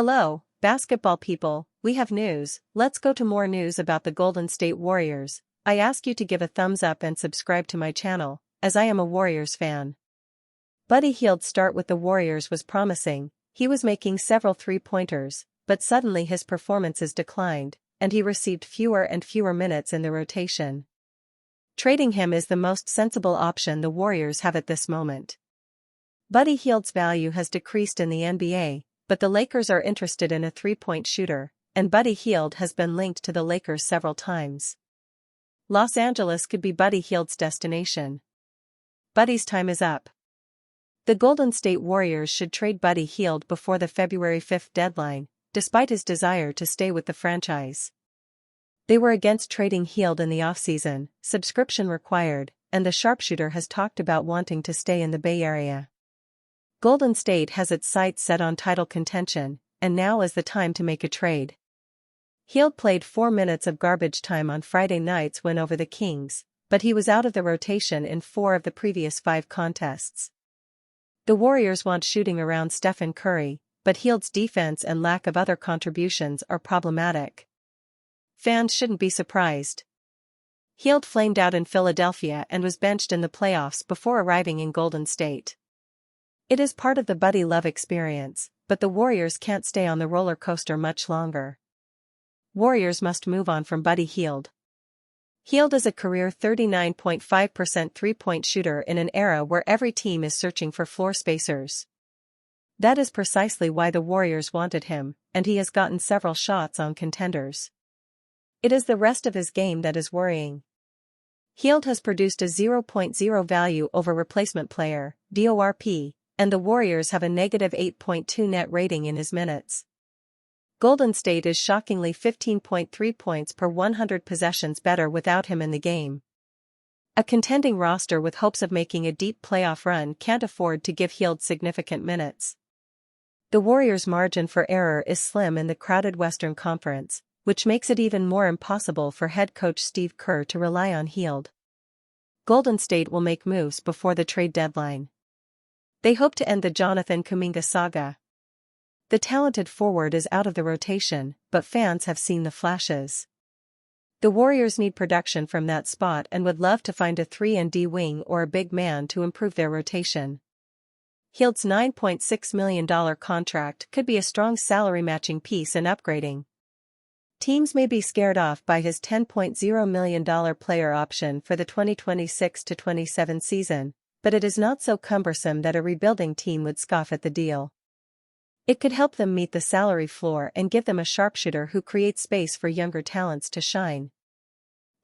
Hello, basketball people, we have news. Let's go to more news about the Golden State Warriors. I ask you to give a thumbs up and subscribe to my channel, as I am a Warriors fan. Buddy Hield's start with the Warriors was promising. He was making several three-pointers, but suddenly his performances declined, and he received fewer and fewer minutes in the rotation. Trading him is the most sensible option the Warriors have at this moment. Buddy Hield's value has decreased in the NBA, but the Lakers are interested in a three-point shooter, and Buddy Hield has been linked to the Lakers several times. Los Angeles could be Buddy Hield's destination. Buddy's time is up. The Golden State Warriors should trade Buddy Hield before the February 5th deadline, despite his desire to stay with the franchise. They were against trading Hield in the offseason, subscription required, and the sharpshooter has talked about wanting to stay in the Bay Area. Golden State has its sights set on title contention, and now is the time to make a trade. Hield played 4 minutes of garbage time on Friday night's win over the Kings, but he was out of the rotation in 4 of the previous 5 contests. The Warriors want shooting around Stephen Curry, but Hield's defense and lack of other contributions are problematic. Fans shouldn't be surprised. Hield flamed out in Philadelphia and was benched in the playoffs before arriving in Golden State. It is part of the Buddy Love experience, but the Warriors can't stay on the roller coaster much longer. Warriors must move on from Buddy Hield. Hield is a career 39.5% three-point shooter in an era where every team is searching for floor spacers. That is precisely why the Warriors wanted him, and he has gotten several shots on contenders. It is the rest of his game that is worrying. Hield has produced a 0.0 value over replacement player, VORP, and the Warriors have a negative 8.2 net rating in his minutes. Golden State is shockingly 15.3 points per 100 possessions better without him in the game. A contending roster with hopes of making a deep playoff run can't afford to give Hield significant minutes. The Warriors' margin for error is slim in the crowded Western Conference, which makes it even more impossible for head coach Steve Kerr to rely on Hield. Golden State will make moves before the trade deadline. They hope to end the Jonathan Kuminga saga. The talented forward is out of the rotation, but fans have seen the flashes. The Warriors need production from that spot and would love to find a 3-and-D wing or a big man to improve their rotation. Hield's $9.6 million contract could be a strong salary-matching piece in upgrading. Teams may be scared off by his $10.0 million player option for the 2026-27 season, but it is not so cumbersome that a rebuilding team would scoff at the deal. It could help them meet the salary floor and give them a sharpshooter who creates space for younger talents to shine.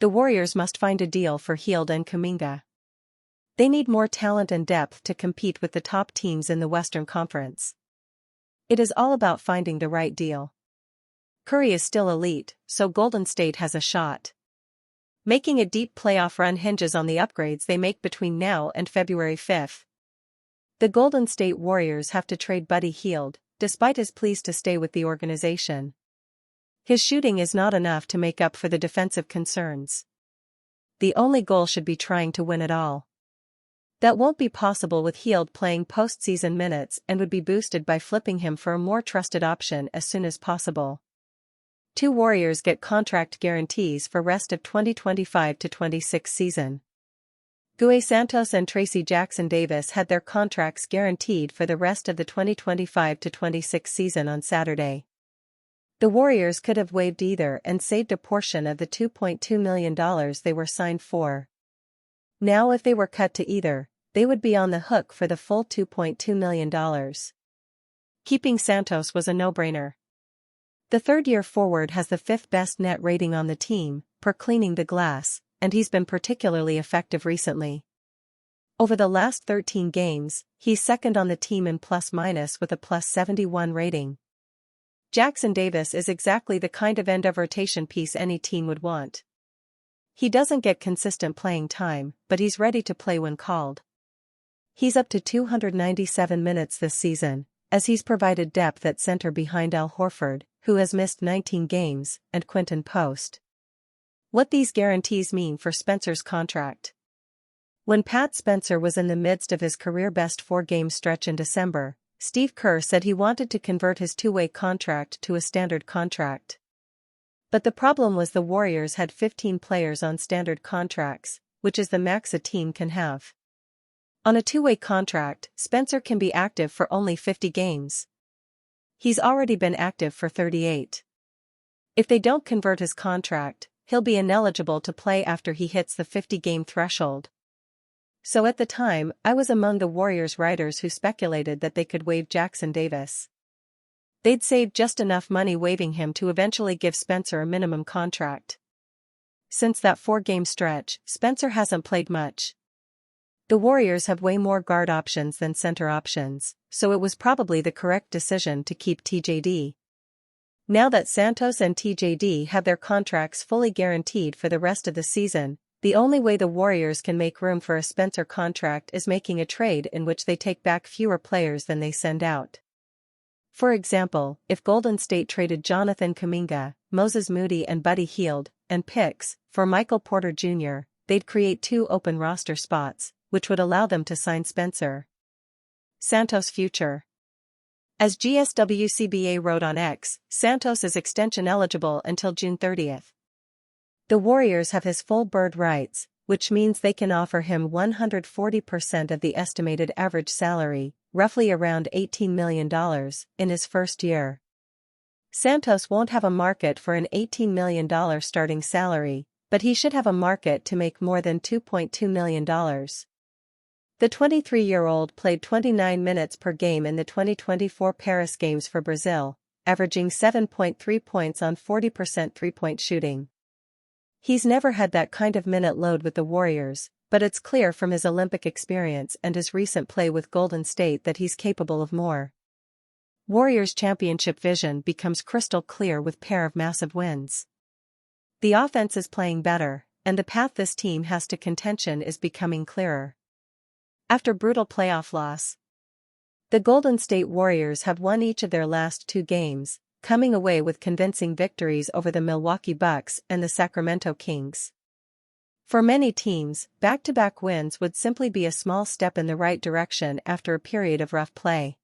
The Warriors must find a deal for Hield and Kuminga. They need more talent and depth to compete with the top teams in the Western Conference. It is all about finding the right deal. Curry is still elite, so Golden State has a shot. Making a deep playoff run hinges on the upgrades they make between now and February 5th. The Golden State Warriors have to trade Buddy Hield, despite his pleas to stay with the organization. His shooting is not enough to make up for the defensive concerns. The only goal should be trying to win it all. That won't be possible with Hield playing postseason minutes and would be boosted by flipping him for a more trusted option as soon as possible. 2 Warriors get contract guarantees for rest of 2025-26 season. Gue Santos and Tracy Jackson-Davis had their contracts guaranteed for the rest of the 2025-26 season on Saturday. The Warriors could have waived either and saved a portion of the $2.2 million they were signed for. Now if they were cut to either, they would be on the hook for the full $2.2 million. Keeping Santos was a no-brainer. The third-year forward has the 5th best net rating on the team, per Cleaning the Glass, and he's been particularly effective recently. Over the last 13 games, he's second on the team in plus-minus with a +71 rating. Jackson-Davis is exactly the kind of end-of-rotation piece any team would want. He doesn't get consistent playing time, but he's ready to play when called. He's up to 297 minutes this season, as he's provided depth at center behind Al Horford, who has missed 19 games, and Quinton Post. What these guarantees mean for Spencer's contract. When Pat Spencer was in the midst of his career-best 4-game stretch in December, Steve Kerr said he wanted to convert his two-way contract to a standard contract. But the problem was the Warriors had 15 players on standard contracts, which is the max a team can have. On a two-way contract, Spencer can be active for only 50 games. He's already been active for 38. If they don't convert his contract, he'll be ineligible to play after he hits the 50-game threshold. So at the time, I was among the Warriors writers who speculated that they could waive Jackson Davis. They'd save just enough money waiving him to eventually give Spencer a minimum contract. Since that 4-game stretch, Spencer hasn't played much. The Warriors have way more guard options than center options, so it was probably the correct decision to keep TJD. Now that Santos and TJD have their contracts fully guaranteed for the rest of the season, the only way the Warriors can make room for a Spencer contract is making a trade in which they take back fewer players than they send out. For example, if Golden State traded Jonathan Kuminga, Moses Moody and Buddy Hield, and picks, for Michael Porter Jr., they'd create 2 open roster spots, which would allow them to sign Spencer. Santos' future. As GSWCBA wrote on X, Santos is extension eligible until June 30th. The Warriors have his full bird rights, which means they can offer him 140% of the estimated average salary, roughly around $18 million, in his first year. Santos won't have a market for an $18 million starting salary, but he should have a market to make more than $2.2 million. The 23-year-old played 29 minutes per game in the 2024 Paris Games for Brazil, averaging 7.3 points on 40% three-point shooting. He's never had that kind of minute load with the Warriors, but it's clear from his Olympic experience and his recent play with Golden State that he's capable of more. Warriors' championship vision becomes crystal clear with pair of massive wins. The offense is playing better, and the path this team has to contention is becoming clearer. After brutal playoff loss, the Golden State Warriors have won each of their last 2 games, coming away with convincing victories over the Milwaukee Bucks and the Sacramento Kings. For many teams, back-to-back wins would simply be a small step in the right direction after a period of rough play.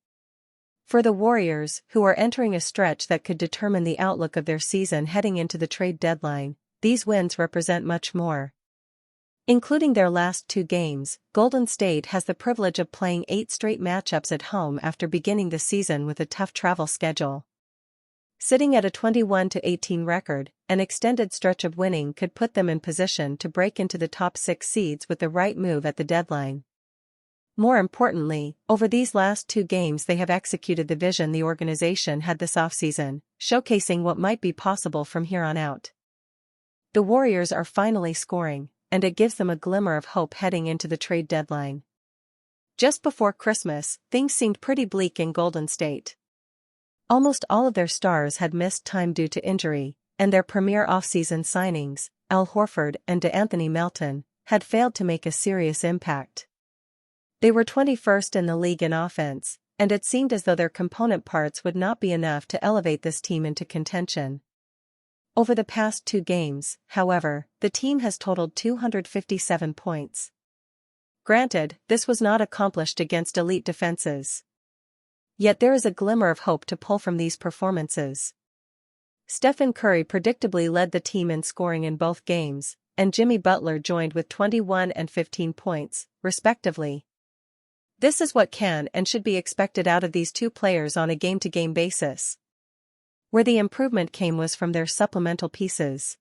For the Warriors, who are entering a stretch that could determine the outlook of their season heading into the trade deadline, these wins represent much more. Including their last 2 games, Golden State has the privilege of playing 8 straight matchups at home after beginning the season with a tough travel schedule. Sitting at a 21-18 record, an extended stretch of winning could put them in position to break into the top 6 seeds with the right move at the deadline. More importantly, over these last 2 games they have executed the vision the organization had this offseason, showcasing what might be possible from here on out. The Warriors are finally scoring, and it gives them a glimmer of hope heading into the trade deadline. Just before Christmas, things seemed pretty bleak in Golden State. Almost all of their stars had missed time due to injury, and their premier offseason signings, Al Horford and DeAnthony Melton, had failed to make a serious impact. They were 21st in the league in offense, and it seemed as though their component parts would not be enough to elevate this team into contention. Over the past 2 games, however, the team has totaled 257 points. Granted, this was not accomplished against elite defenses. Yet there is a glimmer of hope to pull from these performances. Stephen Curry predictably led the team in scoring in both games, and Jimmy Butler joined with 21 and 15 points, respectively. This is what can and should be expected out of these 2 players on a game-to-game basis. Where the improvement came was from their supplemental pieces.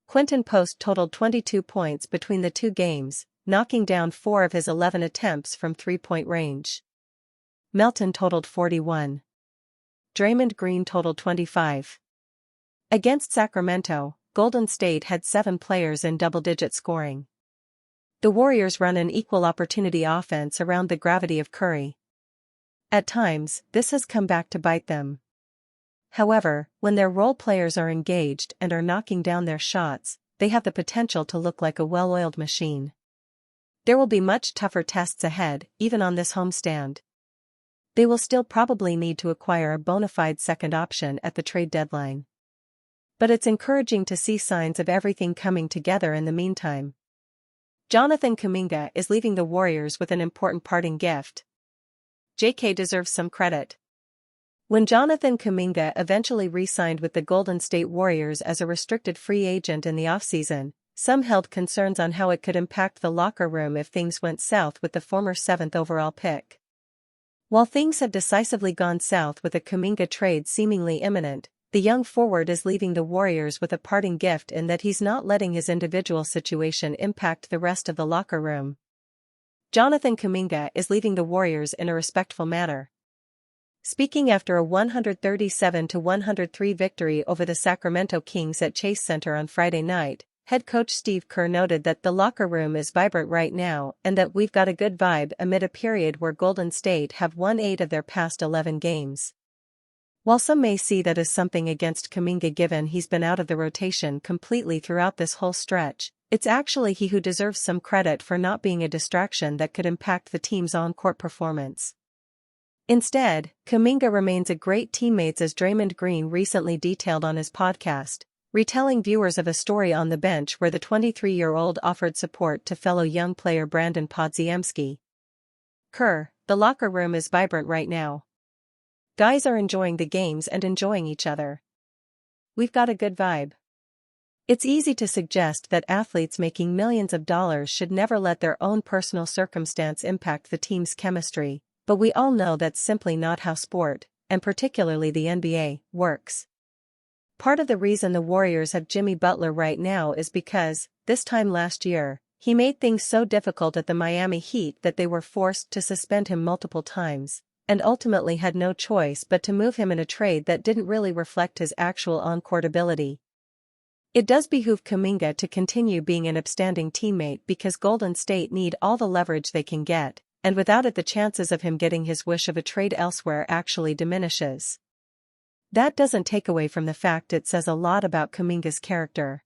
Quentin Post totaled 22 points between the 2 games, knocking down 4 of his 11 attempts from three-point range. Melton totaled 41. Draymond Green totaled 25. Against Sacramento, Golden State had 7 players in double-digit scoring. The Warriors run an equal opportunity offense around the gravity of Curry. At times, this has come back to bite them. However, when their role players are engaged and are knocking down their shots, they have the potential to look like a well-oiled machine. There will be much tougher tests ahead, even on this homestand. They will still probably need to acquire a bona fide second option at the trade deadline. But it's encouraging to see signs of everything coming together in the meantime. Jonathan Kuminga is leaving the Warriors with an important parting gift. JK deserves some credit. When Jonathan Kuminga eventually re-signed with the Golden State Warriors as a restricted free agent in the offseason, some held concerns on how it could impact the locker room if things went south with the former 7th overall pick. While things have decisively gone south with a Kuminga trade seemingly imminent, the young forward is leaving the Warriors with a parting gift in that he's not letting his individual situation impact the rest of the locker room. Jonathan Kuminga is leaving the Warriors in a respectful manner. Speaking after a 137-103 victory over the Sacramento Kings at Chase Center on Friday night, head coach Steve Kerr noted that the locker room is vibrant right now and that we've got a good vibe amid a period where Golden State have won 8 of their past 11 games. While some may see that as something against Kuminga given he's been out of the rotation completely throughout this whole stretch, it's actually he who deserves some credit for not being a distraction that could impact the team's on-court performance. Instead, Kuminga remains a great teammate, as Draymond Green recently detailed on his podcast, retelling viewers of a story on the bench where the 23-year-old offered support to fellow young player Brandon Podziemski. Kerr, the locker room is vibrant right now. Guys are enjoying the games and enjoying each other. We've got a good vibe. It's easy to suggest that athletes making millions of dollars should never let their own personal circumstance impact the team's chemistry, but we all know that's simply not how sport, and particularly the NBA, works. Part of the reason the Warriors have Jimmy Butler right now is because, this time last year, he made things so difficult at the Miami Heat that they were forced to suspend him multiple times, and ultimately had no choice but to move him in a trade that didn't really reflect his actual on-court ability. It does behoove Kuminga to continue being an upstanding teammate because Golden State need all the leverage they can get, and without it the chances of him getting his wish of a trade elsewhere actually diminishes. That doesn't take away from the fact it says a lot about Kuminga's character.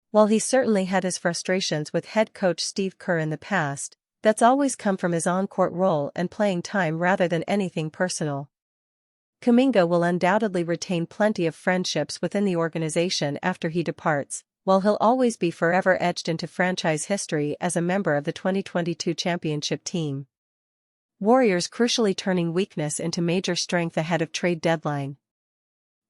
While he certainly had his frustrations with head coach Steve Kerr in the past, that's always come from his on-court role and playing time rather than anything personal. Kuminga will undoubtedly retain plenty of friendships within the organization after he departs, while he'll always be forever etched into franchise history as a member of the 2022 championship team. Warriors crucially turning weakness into major strength ahead of trade deadline.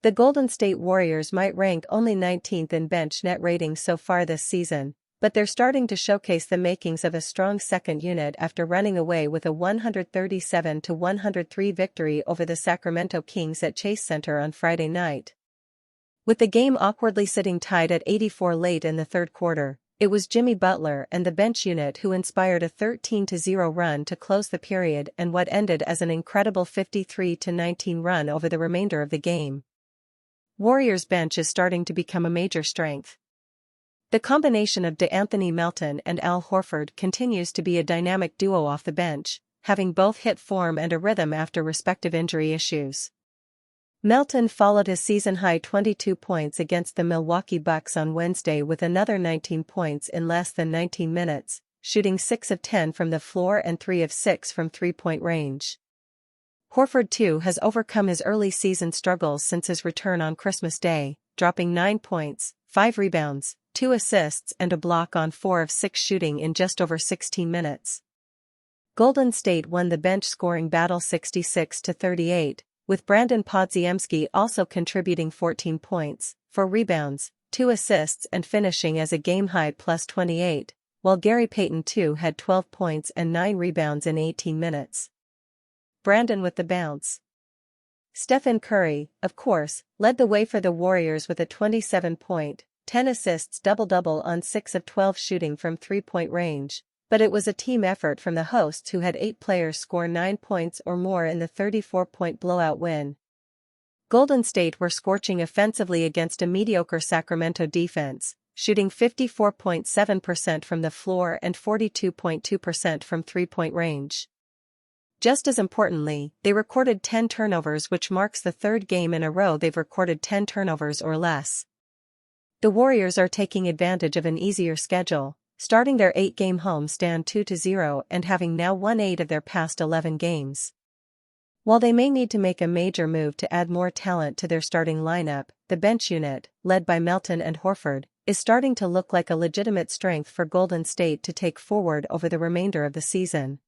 The Golden State Warriors might rank only 19th in bench net ratings so far this season, but they're starting to showcase the makings of a strong second unit after running away with a 137-103 victory over the Sacramento Kings at Chase Center on Friday night. With the game awkwardly sitting tied at 84 late in the third quarter, it was Jimmy Butler and the bench unit who inspired a 13-0 run to close the period and what ended as an incredible 53-19 run over the remainder of the game. Warriors' bench is starting to become a major strength. The combination of DeAnthony Melton and Al Horford continues to be a dynamic duo off the bench, having both hit form and a rhythm after respective injury issues. Melton followed his season-high 22 points against the Milwaukee Bucks on Wednesday with another 19 points in less than 19 minutes, shooting 6 of 10 from the floor and 3 of 6 from three-point range. Horford too has overcome his early season struggles since his return on Christmas Day, dropping 9 points, 5 rebounds, 2 assists and a block on 4 of 6 shooting in just over 16 minutes. Golden State won the bench scoring battle 66-38, with Brandon Podziemski also contributing 14 points, 4 rebounds, 2 assists and finishing as a game-high plus 28, while Gary Payton too had 12 points and 9 rebounds in 18 minutes. Brandon with the bounce. Stephen Curry, of course, led the way for the Warriors with a 27-point, 10 assists double-double on 6 of 12 shooting from three-point range, but it was a team effort from the hosts who had 8 players score 9 points or more in the 34-point blowout win. Golden State were scorching offensively against a mediocre Sacramento defense, shooting 54.7% from the floor and 42.2% from three-point range. Just as importantly, they recorded 10 turnovers, which marks the third game in a row they've recorded 10 turnovers or less. The Warriors are taking advantage of an easier schedule, starting their 8-game homestand 2-0 and having now won 8 of their past 11 games. While they may need to make a major move to add more talent to their starting lineup, the bench unit, led by Melton and Horford, is starting to look like a legitimate strength for Golden State to take forward over the remainder of the season.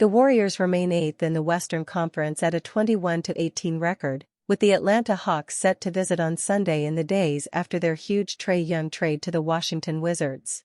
The Warriors remain 8th in the Western Conference at a 21-18 record, with the Atlanta Hawks set to visit on Sunday in the days after their huge Trae Young trade to the Washington Wizards.